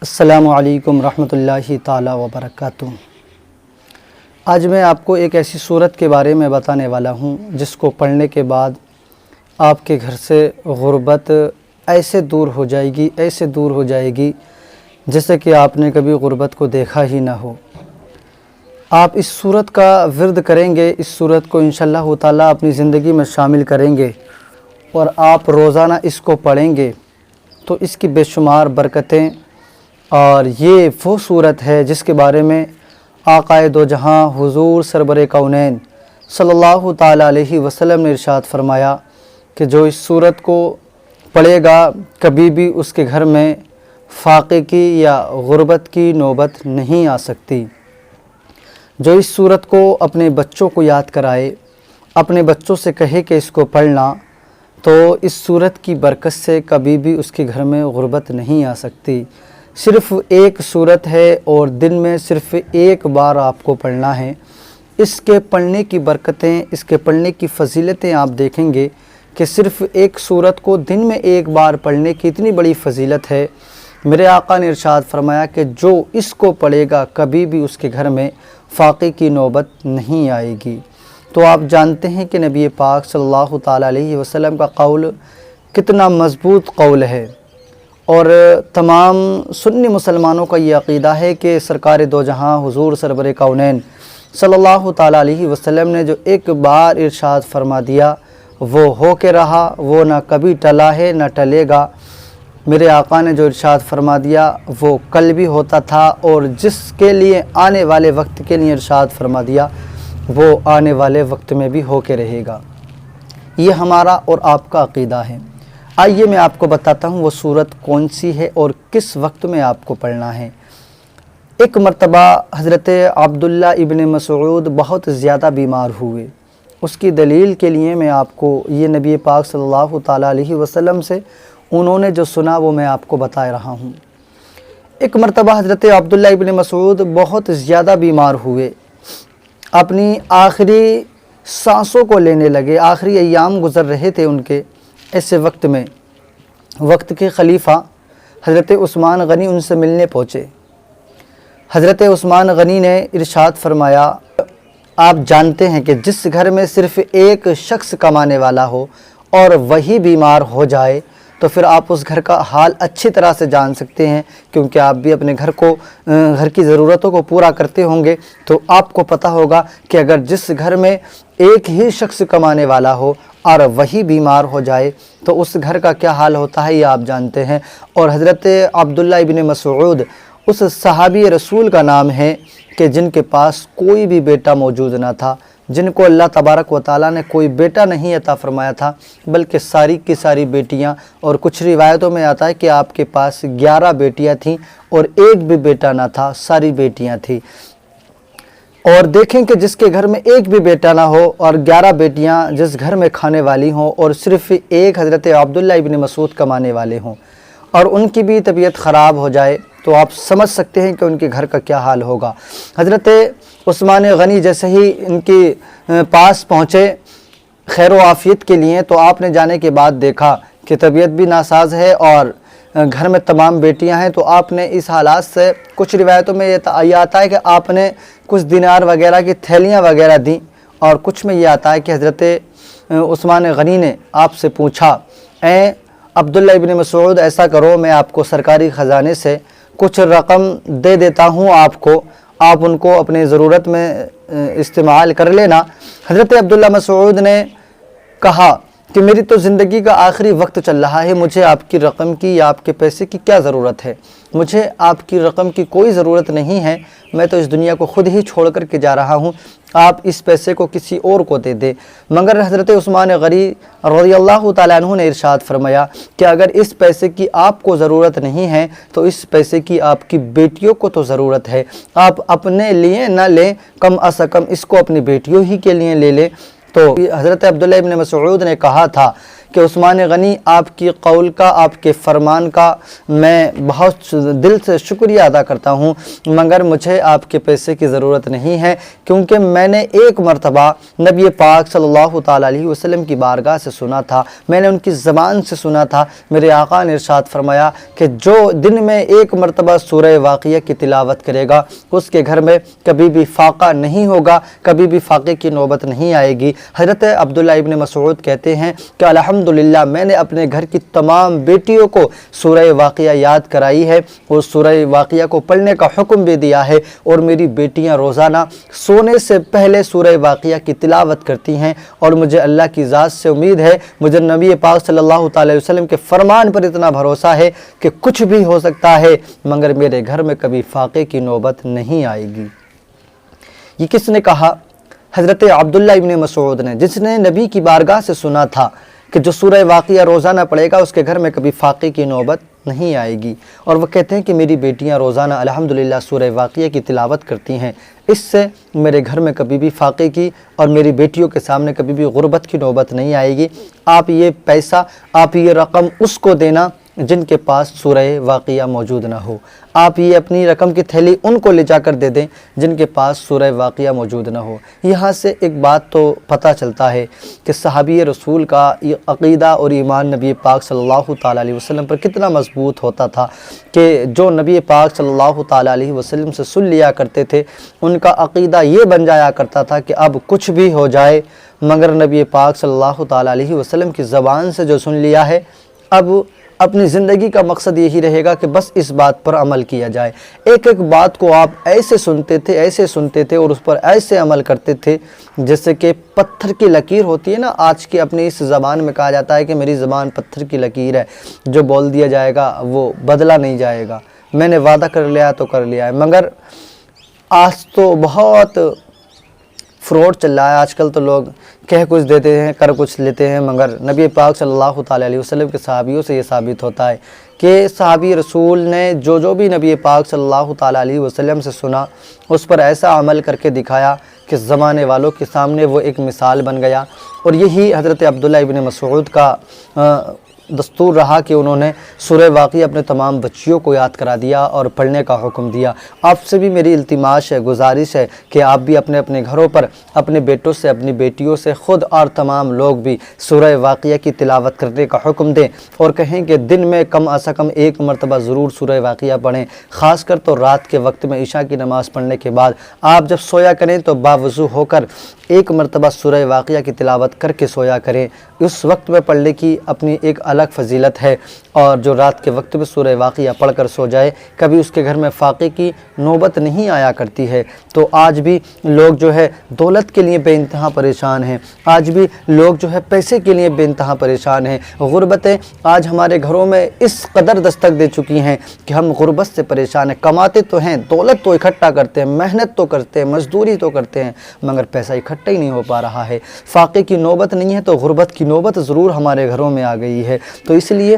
السلام علیکم ورحمۃ اللہ تعالی وبرکاتہ۔ آج میں آپ کو ایک ایسی صورت کے بارے میں بتانے والا ہوں جس کو پڑھنے کے بعد آپ کے گھر سے غربت ایسے دور ہو جائے گی جیسے کہ آپ نے کبھی غربت کو دیکھا ہی نہ ہو۔ آپ اس صورت کا ورد کریں گے، اس صورت کو انشاءاللہ تعالی اپنی زندگی میں شامل کریں گے اور آپ روزانہ اس کو پڑھیں گے تو اس کی بے شمار برکتیں، اور یہ وہ صورت ہے جس کے بارے میں آقائے دو جہاں حضور سرور کونین صلی اللہ تعالیٰ علیہ وسلم نے ارشاد فرمایا کہ جو اس صورت کو پڑھے گا کبھی بھی اس کے گھر میں فاقے کی یا غربت کی نوبت نہیں آ سکتی۔ جو اس صورت کو اپنے بچوں کو یاد کرائے، اپنے بچوں سے کہے کہ اس کو پڑھنا، تو اس صورت کی برکت سے کبھی بھی اس کے گھر میں غربت نہیں آ سکتی۔ صرف ایک صورت ہے اور دن میں صرف ایک بار آپ کو پڑھنا ہے۔ اس کے پڑھنے کی برکتیں، اس کے پڑھنے کی فضیلتیں آپ دیکھیں گے کہ صرف ایک صورت کو دن میں ایک بار پڑھنے کی اتنی بڑی فضیلت ہے۔ میرے آقا نے ارشاد فرمایا کہ جو اس کو پڑھے گا کبھی بھی اس کے گھر میں فاقے کی نوبت نہیں آئے گی۔ تو آپ جانتے ہیں کہ نبی پاک صلی اللہ تعالیٰ علیہ وسلم کا قول کتنا مضبوط قول ہے، اور تمام سنی مسلمانوں کا یہ عقیدہ ہے کہ سرکار دو جہاں حضور سرور کونین صلی اللہ تعالیٰ علیہ وسلم نے جو ایک بار ارشاد فرما دیا وہ ہو کے رہا، وہ نہ کبھی ٹلا ہے نہ ٹلے گا۔ میرے آقا نے جو ارشاد فرما دیا وہ کل بھی ہوتا تھا، اور جس کے لیے آنے والے وقت کے لیے ارشاد فرما دیا وہ آنے والے وقت میں بھی ہو کے رہے گا۔ یہ ہمارا اور آپ کا عقیدہ ہے۔ آئیے میں آپ کو بتاتا ہوں وہ صورت کون سی ہے اور کس وقت میں آپ کو پڑھنا ہے۔ ایک مرتبہ حضرت عبداللہ ابن مسعود بہت زیادہ بیمار ہوئے۔ اس کی دلیل کے لیے میں آپ کو یہ نبی پاک صلی اللہ تعالیٰ علیہ وسلم سے انہوں نے جو سنا وہ میں آپ کو بتا رہا ہوں۔ ایک مرتبہ حضرت عبداللہ ابن مسعود بہت زیادہ بیمار ہوئے، اپنی آخری سانسوں کو لینے لگے، آخری ایام گزر رہے تھے ان کے۔ ایسے وقت میں وقت کے خلیفہ حضرت عثمان غنی ان سے ملنے پہنچے۔ حضرت عثمان غنی نے ارشاد فرمایا، آپ جانتے ہیں کہ جس گھر میں صرف ایک شخص کمانے والا ہو اور وہی بیمار ہو جائے تو پھر آپ اس گھر کا حال اچھی طرح سے جان سکتے ہیں، کیونکہ آپ بھی اپنے گھر کی ضرورتوں کو پورا کرتے ہوں گے، تو آپ کو پتہ ہوگا کہ اگر جس گھر میں ایک ہی شخص کمانے والا ہو اور وہی بیمار ہو جائے تو اس گھر کا کیا حال ہوتا ہے، یہ آپ جانتے ہیں۔ اور حضرت عبداللہ ابن مسعود اس صحابی رسول کا نام ہے کہ جن کے پاس کوئی بھی بیٹا موجود نہ تھا، جن کو اللہ تبارک و تعالیٰ نے کوئی بیٹا نہیں عطا فرمایا تھا، بلکہ ساری کی ساری بیٹیاں، اور کچھ روایتوں میں آتا ہے کہ آپ کے پاس 11 بیٹیاں تھیں اور ایک بھی بیٹا نہ تھا، ساری بیٹیاں تھیں۔ اور دیکھیں کہ جس کے گھر میں ایک بھی بیٹا نہ ہو اور 11 بیٹیاں جس گھر میں کھانے والی ہوں، اور صرف ایک حضرت عبداللہ ابن مسعود کمانے والے ہوں، اور ان کی بھی طبیعت خراب ہو جائے تو آپ سمجھ سکتے ہیں کہ ان کے گھر کا کیا حال ہوگا۔ حضرت عثمان غنی جیسے ہی ان کے پاس پہنچے خیر و عافیت کے لیے، تو آپ نے جانے کے بعد دیکھا کہ طبیعت بھی ناساز ہے اور گھر میں تمام بیٹیاں ہیں، تو آپ نے اس حالات سے، کچھ روایتوں میں یہ آتا ہے کہ آپ نے کچھ دینار وغیرہ کی تھیلیاں وغیرہ دیں، اور کچھ میں یہ آتا ہے کہ حضرت عثمان غنی نے آپ سے پوچھا، اے عبداللہ ابن مسعود، ایسا کرو میں آپ کو سرکاری خزانے سے کچھ رقم دے دیتا ہوں، آپ ان کو اپنے ضرورت میں استعمال کر لینا۔ حضرت عبداللہ مسعود نے کہا کہ میری تو زندگی کا آخری وقت چل رہا ہے، مجھے آپ کی رقم کی یا آپ کے پیسے کی کیا ضرورت ہے، مجھے آپ کی رقم کی کوئی ضرورت نہیں ہے، میں تو اس دنیا کو خود ہی چھوڑ کر کے جا رہا ہوں، آپ اس پیسے کو کسی اور کو دے دیں۔ مگر حضرت عثمان غنی رضی اللہ تعالیٰ عنہ نے ارشاد فرمایا کہ اگر اس پیسے کی آپ کو ضرورت نہیں ہے تو اس پیسے کی آپ کی بیٹیوں کو تو ضرورت ہے، آپ اپنے لیے نہ لیں، کم از کم اس کو اپنی بیٹیوں ہی کے لیے لے لیں۔ تو حضرت عبداللہ ابن مسعود نے کہا تھا کہ عثمان غنی آپ کی قول کا، آپ کے فرمان کا میں بہت دل سے شکریہ ادا کرتا ہوں، مگر مجھے آپ کے پیسے کی ضرورت نہیں ہے، کیونکہ میں نے ایک مرتبہ نبی پاک صلی اللہ تعالیٰ علیہ وسلم کی بارگاہ سے سنا تھا، میں نے ان کی زبان سے سنا تھا، میرے آقا نے ارشاد فرمایا کہ جو دن میں ایک مرتبہ سورہ واقعہ کی تلاوت کرے گا اس کے گھر میں کبھی بھی فاقہ نہیں ہوگا، کبھی بھی فاقے کی نوبت نہیں آئے گی۔ حضرت عبداللہ ابن مسعود کہتے ہیں کہ الحمدللہ میں نے اپنے گھر کی تمام بیٹیوں کو سورہ واقعہ یاد کرائی ہے اور سورہ واقعہ کو پڑھنے کا حکم بھی دیا ہے، اور میری بیٹیاں روزانہ سونے سے پہلے سورہ واقعہ کی تلاوت کرتی ہیں، اور مجھے اللہ کی ذات سے امید ہے، مجھے نبی پاک صلی اللہ تعالی وسلم کے فرمان پر اتنا بھروسہ ہے کہ کچھ بھی ہو سکتا ہے مگر میرے گھر میں کبھی فاقے کی نوبت نہیں آئے گی۔ یہ کس نے کہا؟ حضرت عبداللہ ابن مسعود نے، جس نے نبی کی بارگاہ سے سنا تھا کہ جو سورہ واقعہ روزانہ پڑھے گا اس کے گھر میں کبھی فاقے کی نوبت نہیں آئے گی، اور وہ کہتے ہیں کہ میری بیٹیاں روزانہ الحمدللہ سورہ واقعہ کی تلاوت کرتی ہیں، اس سے میرے گھر میں کبھی بھی فاقے کی اور میری بیٹیوں کے سامنے کبھی بھی غربت کی نوبت نہیں آئے گی۔ آپ یہ پیسہ، آپ یہ رقم اس کو دینا جن کے پاس سورہ واقعہ موجود نہ ہو، آپ یہ اپنی رقم کی تھیلی ان کو لے جا کر دے دیں جن کے پاس سورہ واقعہ موجود نہ ہو۔ یہاں سے ایک بات تو پتہ چلتا ہے کہ صحابی رسول کا یہ عقیدہ اور ایمان نبی پاک صلی اللہ تعالیٰ علیہ وسلم پر کتنا مضبوط ہوتا تھا کہ جو نبی پاک صلی اللہ تعالیٰ علیہ وسلم سے سن لیا کرتے تھے ان کا عقیدہ یہ بن جایا کرتا تھا کہ اب کچھ بھی ہو جائے مگر نبی پاک صلی اللہ تعالیٰ علیہ وسلم کی زبان سے جو سن لیا ہے اب اپنی زندگی کا مقصد یہی رہے گا کہ بس اس بات پر عمل کیا جائے۔ ایک ایک بات کو آپ ایسے سنتے تھے اور اس پر ایسے عمل کرتے تھے جیسے کہ پتھر کی لکیر ہوتی ہے نا، آج کی اپنی اس زبان میں کہا جاتا ہے کہ میری زبان پتھر کی لکیر ہے، جو بول دیا جائے گا وہ بدلا نہیں جائے گا، میں نے وعدہ کر لیا تو کر لیا ہے۔ مگر آج تو بہت فراڈ چل رہا ہے، آج کل تو لوگ کہہ کچھ دیتے ہیں کر کچھ لیتے ہیں، مگر نبی پاک صلی اللہ تعالیٰ علیہ وسلم کے صحابیوں سے یہ ثابت ہوتا ہے کہ صحابی رسول نے جو بھی نبی پاک صلی اللہ تعالیٰ علیہ وسلم سے سنا اس پر ایسا عمل کر کے دکھایا کہ زمانے والوں کے سامنے وہ ایک مثال بن گیا، اور یہی حضرت عبداللہ ابن مسعود کا دستور رہا کہ انہوں نے سورہ واقعہ اپنے تمام بچیوں کو یاد کرا دیا اور پڑھنے کا حکم دیا۔ آپ سے بھی میری التماس ہے، گزارش ہے کہ آپ بھی اپنے اپنے گھروں پر اپنے بیٹوں سے، اپنی بیٹیوں سے خود اور تمام لوگ بھی سورہ واقعہ کی تلاوت کرنے کا حکم دیں اور کہیں کہ دن میں کم از کم ایک مرتبہ ضرور سورہ واقعہ پڑھیں، خاص کر تو رات کے وقت میں عشاء کی نماز پڑھنے کے بعد آپ جب سویا کریں تو باوضو ہو کر ایک مرتبہ سورہ واقعہ کی تلاوت کر کے سویا کریں۔ اس وقت میں پڑھنے کی اپنی ایک الگ فضیلت ہے، اور جو رات کے وقت میں سورہ واقعہ پڑھ کر سو جائے کبھی اس کے گھر میں فاقے کی نوبت نہیں آیا کرتی ہے۔ تو آج بھی لوگ جو ہے دولت کے لیے بے انتہا پریشان ہیں، آج بھی لوگ جو ہے پیسے کے لیے بے انتہا پریشان ہیں، غربتیں آج ہمارے گھروں میں اس قدر دستک دے چکی ہیں کہ ہم غربت سے پریشان ہیں، کماتے تو ہیں، دولت تو اکٹھا کرتے ہیں، محنت تو کرتے ہیں، مزدوری تو کرتے ہیں، مگر پیسہ اکٹھا ہی نہیں ہو پا رہا ہے، فاقے کی نوبت نہیں ہے تو غربت کی نوبت ضرور ہمارے گھروں میں آ گئی ہے۔ تو اس لیے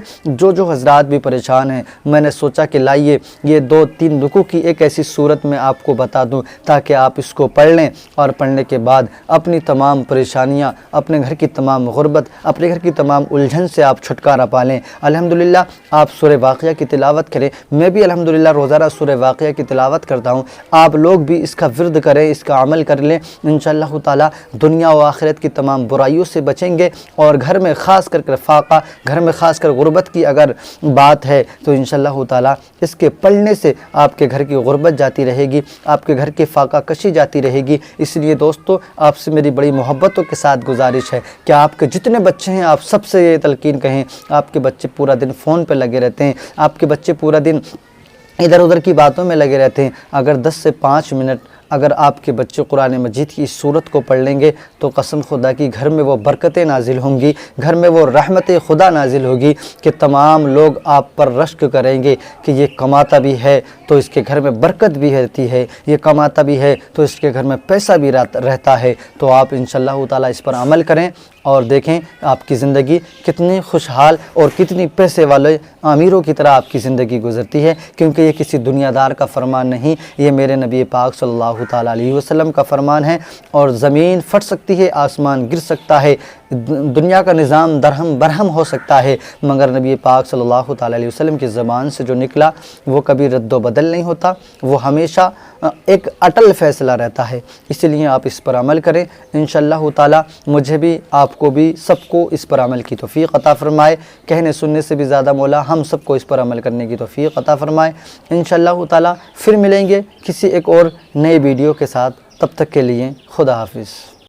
جو حضرات بھی پریشان ہیں میں نے سوچا کہ لائیے یہ 2-3 رکوع کی ایک ایسی صورت میں آپ کو بتا دوں تاکہ آپ اس کو پڑھ لیں، اور پڑھنے کے بعد اپنی تمام پریشانیاں، اپنے گھر کی تمام غربت، اپنے گھر کی تمام الجھن سے آپ چھٹکارا پا لیں۔ الحمدللہ آپ سورہ واقعہ کی تلاوت کریں، میں بھی الحمدللہ روزانہ سورہ واقعہ کی تلاوت کرتا ہوں، آپ لوگ بھی اس کا ورد کریں، اس کا عمل کر لیں، انشاءاللہ تعالی دنیا و آخرت کی تمام برائیوں سے بچیں گے، اور گھر میں خاص کر فاقہ، گھر میں خاص کر غربت کی اگر بات ہے تو انشاءاللہ تعالی اس کے پڑھنے سے آپ کے گھر کی غربت جاتی رہے گی، آپ کے گھر کی فاقہ کشی جاتی رہے گی۔ اس لیے دوستو آپ سے میری بڑی محبتوں کے ساتھ گزارش ہے کہ آپ کے جتنے بچے ہیں آپ سب سے یہ تلقین کہیں، آپ کے بچے پورا دن فون پہ لگے رہتے ہیں، آپ کے بچے پورا دن ادھر ادھر کی باتوں میں لگے رہتے ہیں، اگر 10 سے 5 منٹ اگر آپ کے بچے قرآن مجید کی اس صورت کو پڑھ لیں گے تو قسم خدا کی گھر میں وہ برکتیں نازل ہوں گی، گھر میں وہ رحمت خدا نازل ہوگی کہ تمام لوگ آپ پر رشک کریں گے کہ یہ کماتا بھی ہے تو اس کے گھر میں برکت بھی رہتی ہے، یہ کماتا بھی ہے تو اس کے گھر میں پیسہ بھی رہتا ہے۔ تو آپ انشاءاللہ تعالی اس پر عمل کریں اور دیکھیں آپ کی زندگی کتنی خوشحال اور کتنی پیسے والے امیروں کی طرح آپ کی زندگی گزرتی ہے، کیونکہ یہ کسی دنیا دار کا فرمان نہیں، یہ میرے نبی پاک صلی اللہ تعالیٰ علیہ وسلم کا فرمان ہے۔ اور زمین پھٹ سکتی ہے، آسمان گر سکتا ہے، دنیا کا نظام درہم برہم ہو سکتا ہے، مگر نبی پاک صلی اللہ تعالیٰ علیہ وسلم کی زبان سے جو نکلا وہ کبھی رد و بدل نہیں ہوتا، وہ ہمیشہ ایک اٹل فیصلہ رہتا ہے۔ اس لیے آپ اس پر عمل کریں، انشاءاللہ تعالیٰ مجھے بھی، آپ کو بھی، سب کو اس پر عمل کی توفیق عطا فرمائے۔ کہنے سننے سے بھی زیادہ مولا ہم سب کو اس پر عمل کرنے کی توفیق عطا فرمائے۔ انشاءاللہ تعالیٰ پھر ملیں گے کسی ایک اور نئے ویڈیو کے ساتھ، تب تک کے لیے خدا حافظ۔